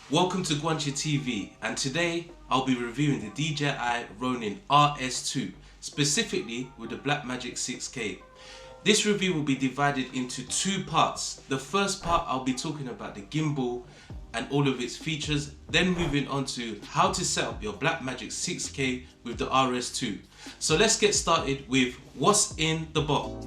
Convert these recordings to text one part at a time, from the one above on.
Welcome to Guanchi TV, and today I'll be reviewing the DJI Ronin RS2, specifically with the Blackmagic 6k. This review will be divided into two parts. The first part I'll be talking about the gimbal and all of its features, then moving on to how to set up your Blackmagic 6k with the RS2. So let's get started with what's in the box.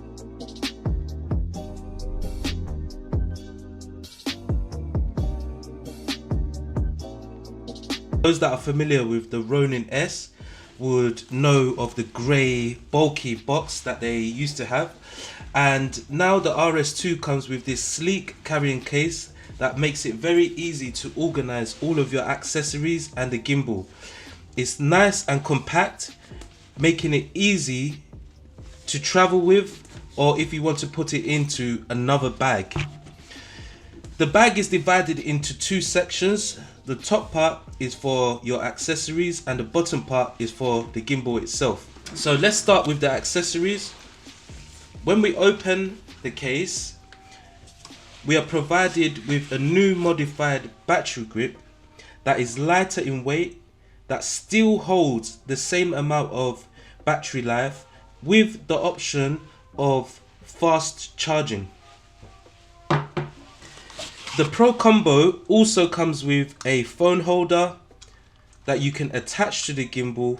Those that are familiar with the Ronin-S would know of the grey bulky box that they used to have, and now the RS2 comes with this sleek carrying case that makes it very easy to organize all of your accessories and the gimbal. It's nice and compact, making it easy to travel with, or if you want to put it into another bag. The bag is divided into two sections. The top part is for your accessories and the bottom part is for the gimbal itself. So let's start with the accessories. When we open the case, we are provided with a new modified battery grip that is lighter in weight, that still holds the same amount of battery life with the option of fast charging. The Pro Combo also comes with a phone holder that you can attach to the gimbal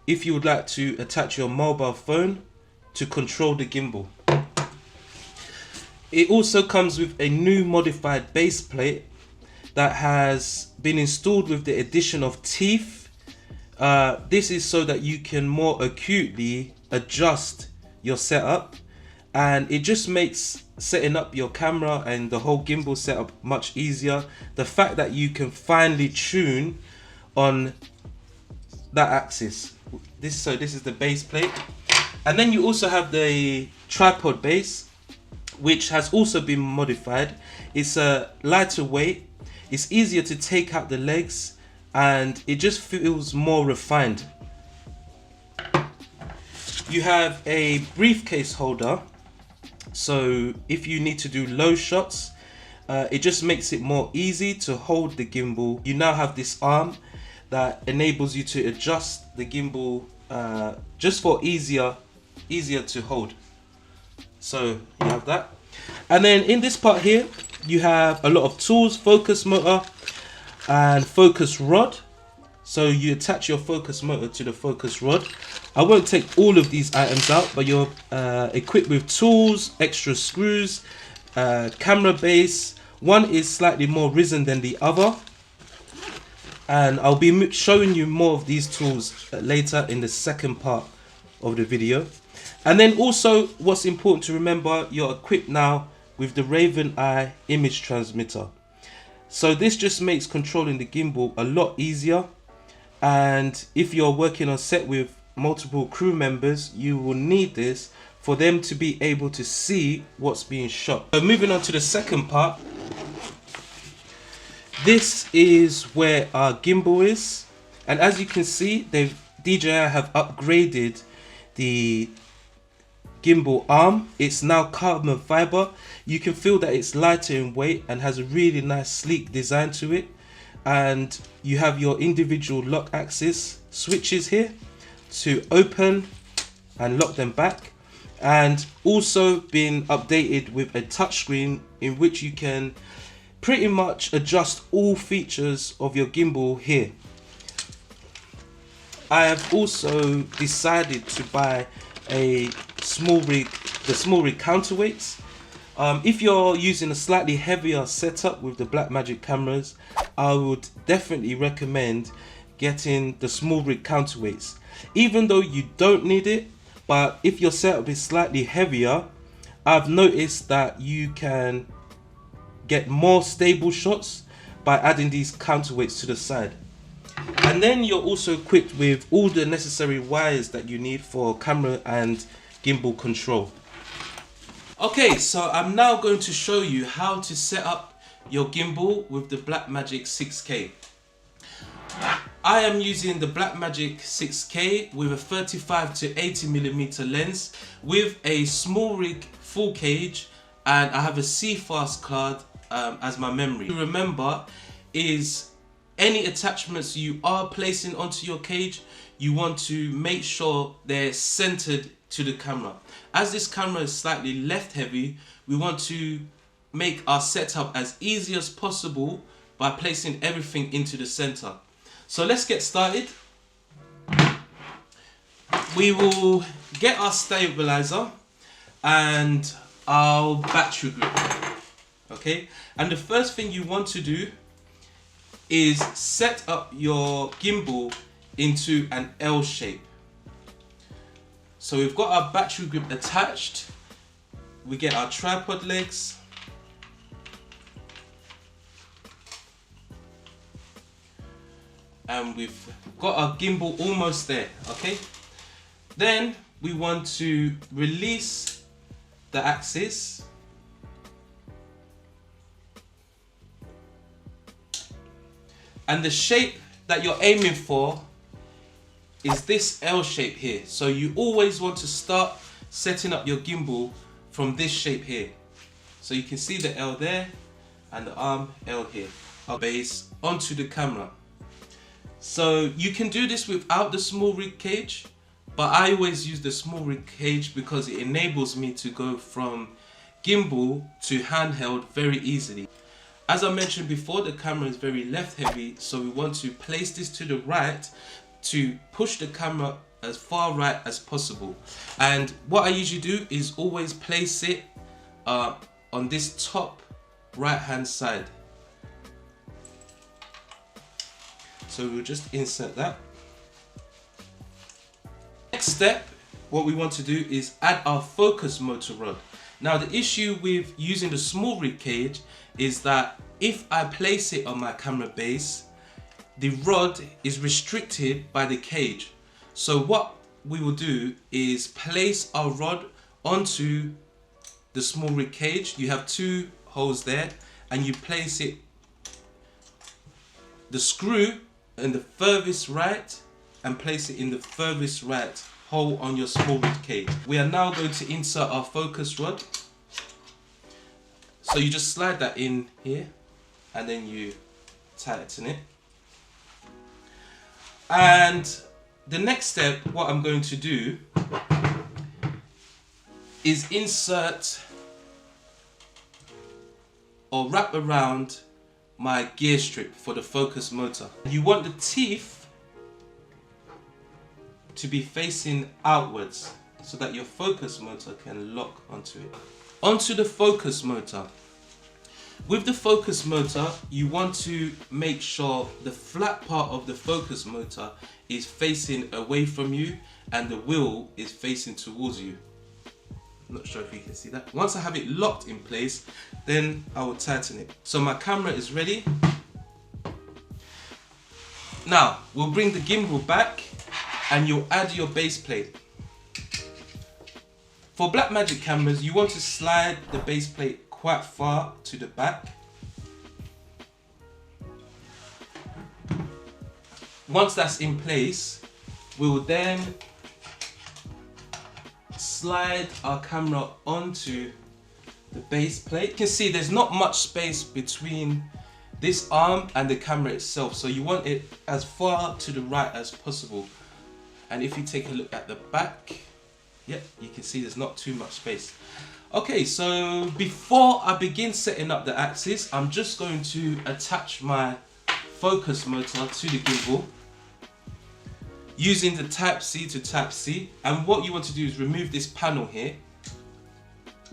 if you would like to attach your mobile phone to control the gimbal. It also comes with a new modified base plate that has been installed with the addition of teeth. This is so that you can more acutely adjust your setup, and it just makes setting up your camera and the whole gimbal setup much easier. The fact that you can finely tune on that axis. This is the base plate, and then you also have the tripod base, which has also been modified. It's a lighter weight, it's easier to take out the legs, and it just feels more refined. You have a briefcase holder, so if you need to do low shots, it just makes it more easy to hold the gimbal. You now have this arm that enables you to adjust the gimbal just for easier to hold. So you have that, and then in this part here you have a lot of tools: focus motor and focus rod. So you attach your focus motor to the focus rod. I won't take all of these items out, but you're equipped with tools, extra screws, camera base. One is slightly more risen than the other, and I'll be showing you more of these tools later in the second part of the video. And then also, what's important to remember, you're equipped now with the RavenEye image transmitter. So this just makes controlling the gimbal a lot easier, and if you're working on set with multiple crew members, you will need this for them to be able to see what's being shot. So moving on to the second part, this is where our gimbal is, and as you can see, DJI have upgraded the gimbal arm. It's now carbon fiber. You can feel that it's lighter in weight and has a really nice sleek design to it, and you have your individual lock axis switches here to open and lock them back, and also been updated with a touchscreen in which you can pretty much adjust all features of your gimbal here. I have also decided to buy the small rig counterweights. If you're using a slightly heavier setup with the Blackmagic cameras, I would definitely recommend getting the small rig counterweights, even though you don't need it. But if your setup is slightly heavier, I've noticed that you can get more stable shots by adding these counterweights to the side. And then you're also equipped with all the necessary wires that you need for camera and gimbal control. Okay, so I'm now going to show you how to set up your gimbal with the Blackmagic 6k. I am using the Blackmagic 6k with a 35 to 80mm lens with a small rig full cage, and I have a CFast card as my memory. To remember is any attachments you are placing onto your cage, you want to make sure they're centered to the camera. As this camera is slightly left heavy, we want to make our setup as easy as possible by placing everything into the center. So let's get started. We will get our stabilizer and our battery grip. Okay, and the first thing you want to do is set up your gimbal into an L shape. So we've got our battery grip attached. We get our tripod legs. And we've got our gimbal almost there, okay? Then we want to release the axis. And the shape that you're aiming for is this L shape here. So you always want to start setting up your gimbal from this shape here. So you can see the L there and the arm L here. Our base onto the camera. So you can do this without the small rig cage, but I always use the small rig cage because it enables me to go from gimbal to handheld very easily. As I mentioned before, the camera is very left heavy, so we want to place this to the right to push the camera as far right as possible. And what I usually do is always place it on this top right hand side. So we'll just insert that. Next step, what we want to do is add our focus motor rod. Now the issue with using the small rig cage is that if I place it on my camera base, the rod is restricted by the cage. So what we will do is place our rod onto the small rig cage. You have two holes there and you place it, the screw in the furthest right and place it in the furthest right hole on your small rig cage. We are now going to insert our focus rod. So you just slide that in here and then you tighten it. And the next step, what I'm going to do is insert or wrap around my gear strip for the focus motor. You want the teeth to be facing outwards so that your focus motor can lock onto it. Onto the focus motor. With the focus motor, you want to make sure the flat part of the focus motor is facing away from you and the wheel is facing towards you. I'm not sure if you can see that. Once I have it locked in place, then I will tighten it. So my camera is ready. Now, we'll bring the gimbal back and you'll add your base plate. For Blackmagic cameras, you want to slide the base plate quite far to the back. Once that's in place, we will then slide our camera onto the base plate. You can see there's not much space between this arm and the camera itself, so you want it as far to the right as possible. And if you take a look at the back, yep, you can see there's not too much space. Okay, so before I begin setting up the axis, I'm just going to attach my focus motor to the gimbal using the Type-C to Type-C. And what you want to do is remove this panel here,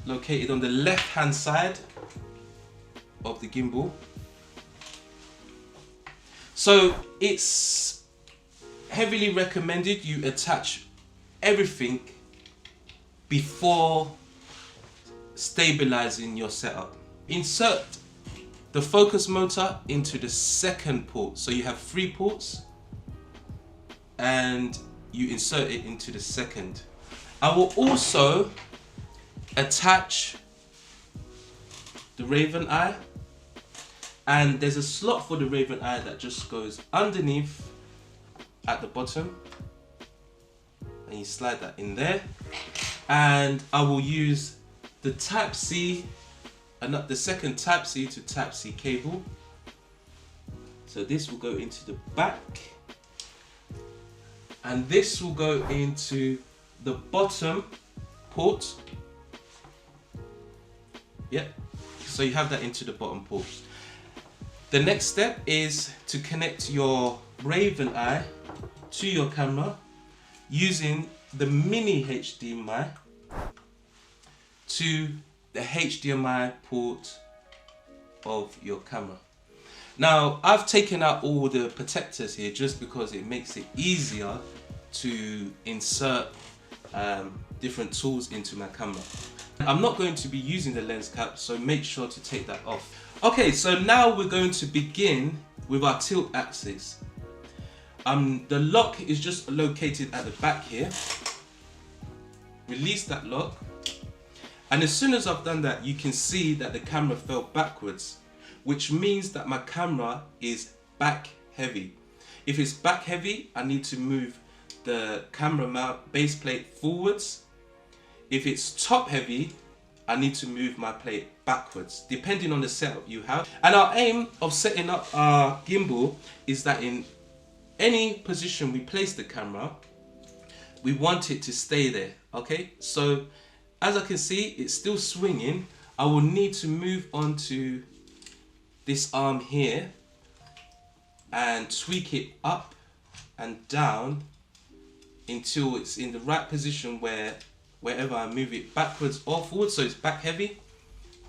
located on the left-hand side of the gimbal. So it's heavily recommended you attach everything before stabilizing your setup. Insert the focus motor into the second port. So you have 3 ports and you insert it into the second. I will also attach the RavenEye, and there's a slot for the RavenEye that just goes underneath at the bottom, and you slide that in there. And I will use the Type-C and the second Type-C to Type-C cable. So So this will go into the back, and this will go into the bottom port. Yep, so you have that into the bottom port. The next step is to connect your RavenEye to your camera using the mini HDMI to the HDMI port of your camera. Now, I've taken out all the protectors here just because it makes it easier to insert different tools into my camera. I'm not going to be using the lens cap, so make sure to take that off. Okay, so now we're going to begin with our tilt axis. The lock is just located at the back here. Release that lock, and as soon as I've done that, you can see that the camera fell backwards, which means that my camera is back heavy. If it's back heavy, I need to move the camera mount base plate forwards. If it's top heavy, I need to move my plate backwards, depending on the setup you have. And our aim of setting up our gimbal is that in any position we place the camera, we want it to stay there, okay? So as I can see, it's still swinging. I will need to move on to this arm here and tweak it up and down until it's in the right position where wherever I move it backwards or forwards, so it's back heavy,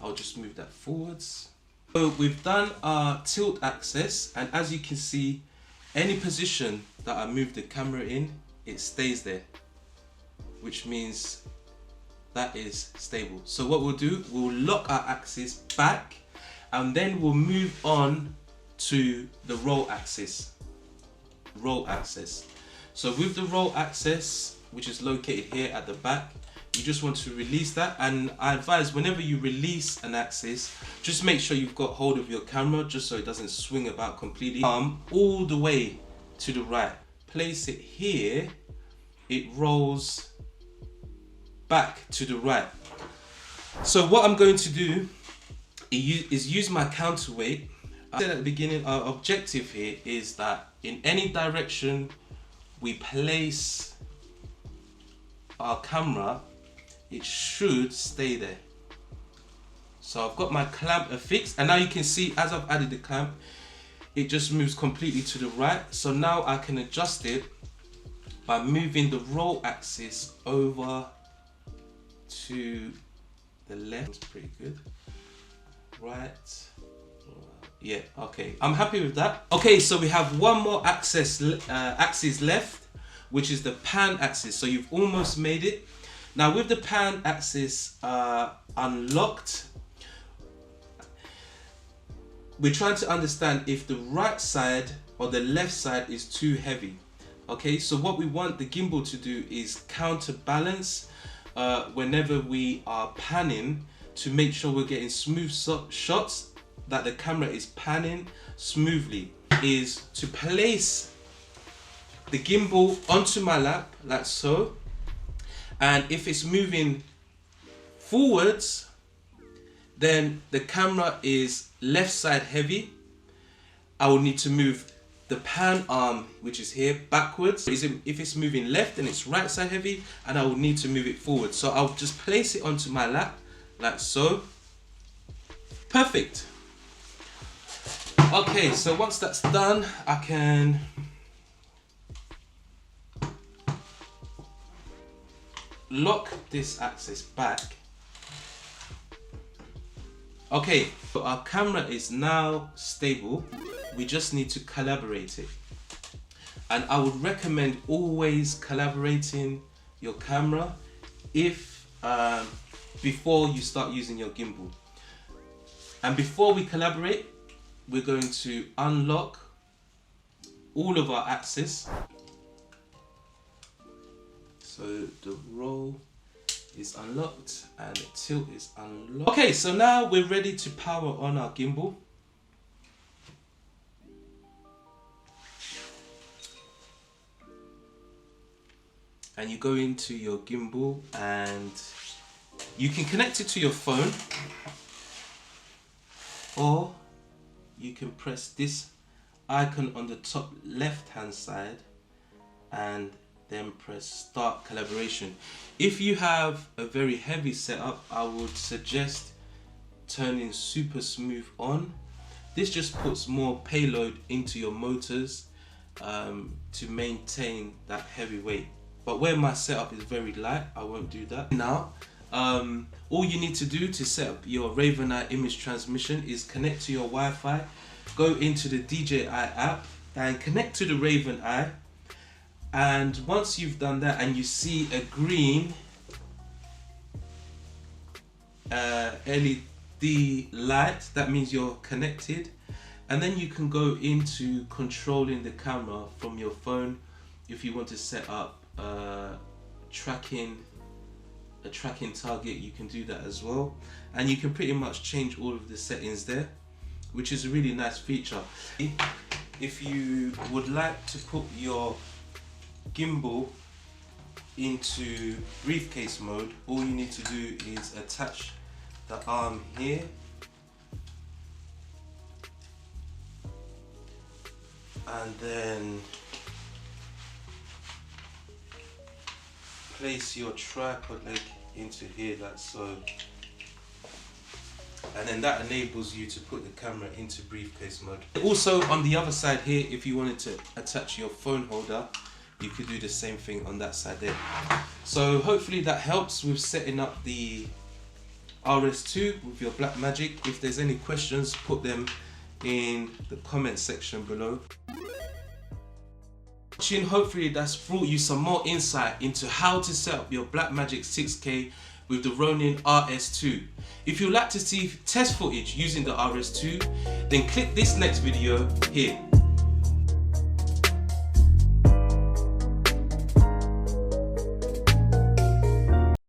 I'll just move that forwards. So we've done our tilt axis, and as you can see, any position that I move the camera in, it stays there, which means that is stable. So what we'll do, we'll lock our axis back, and then we'll move on to the roll axis. So with the roll axis, which is located here at the back, you just want to release that. And I advise, whenever you release an axis, just make sure you've got hold of your camera just so it doesn't swing about completely. All the way to the right. Place it here, it rolls back to the right. So what I'm going to do is use my counterweight. I said at the beginning, our objective here is that in any direction we place our camera, it should stay there. So I've got my clamp affixed, and now you can see as I've added the clamp, it just moves completely to the right. So now I can adjust it by moving the roll axis over to the left. That's pretty good. Right. Yeah, okay. I'm happy with that. Okay, so we have one more axis left, which is the pan axis. So you've almost made it. Now with the pan axis unlocked, we're trying to understand if the right side or the left side is too heavy. Okay, so what we want the gimbal to do is counterbalance whenever we are panning, to make sure we're getting smooth shots, that the camera is panning smoothly, is to place the gimbal onto my lap like so, and if it's moving forwards, then the camera is left side heavy. I will need to move the pan arm, which is here, backwards. If it's moving left, then it's right side heavy, and I will need to move it forward. So I'll just place it onto my lap like so. Perfect. Okay, so once that's done, I can lock this axis back. Okay, so our camera is now stable. We just need to calibrate it. And I would recommend always calibrating your camera before you start using your gimbal. And before we calibrate, we're going to unlock all of our axes. So the roll is unlocked and the tilt is unlocked. Okay, so now we're ready to power on our gimbal. And you go into your gimbal and you can connect it to your phone, or you can press this icon on the top left hand side and then press start collaboration. If you have a very heavy setup, I would suggest turning super smooth on. This just puts more payload into your motors to maintain that heavy weight. But where my setup is very light, I won't do that. Now, all you need to do to set up your RavenEye image transmission is connect to your Wi-Fi, go into the DJI app and connect to the RavenEye. And once you've done that and you see a green LED light, that means you're connected. And then you can go into controlling the camera from your phone. If you want to set up a tracking target, you can do that as well. And you can pretty much change all of the settings there, which is a really nice feature. If you would like to put your gimbal into briefcase mode, all you need to do is attach the arm here and then place your tripod leg into here like so, and then that enables you to put the camera into briefcase mode. Also on the other side here, if you wanted to attach your phone holder, you could do the same thing on that side there. So hopefully that helps with setting up the RS2 with your Blackmagic. If there's any questions, put them in the comment section below. Hopefully that's brought you some more insight into how to set up your Blackmagic 6K with the Ronin RS2. If you'd like to see test footage using the RS2, then click this next video here.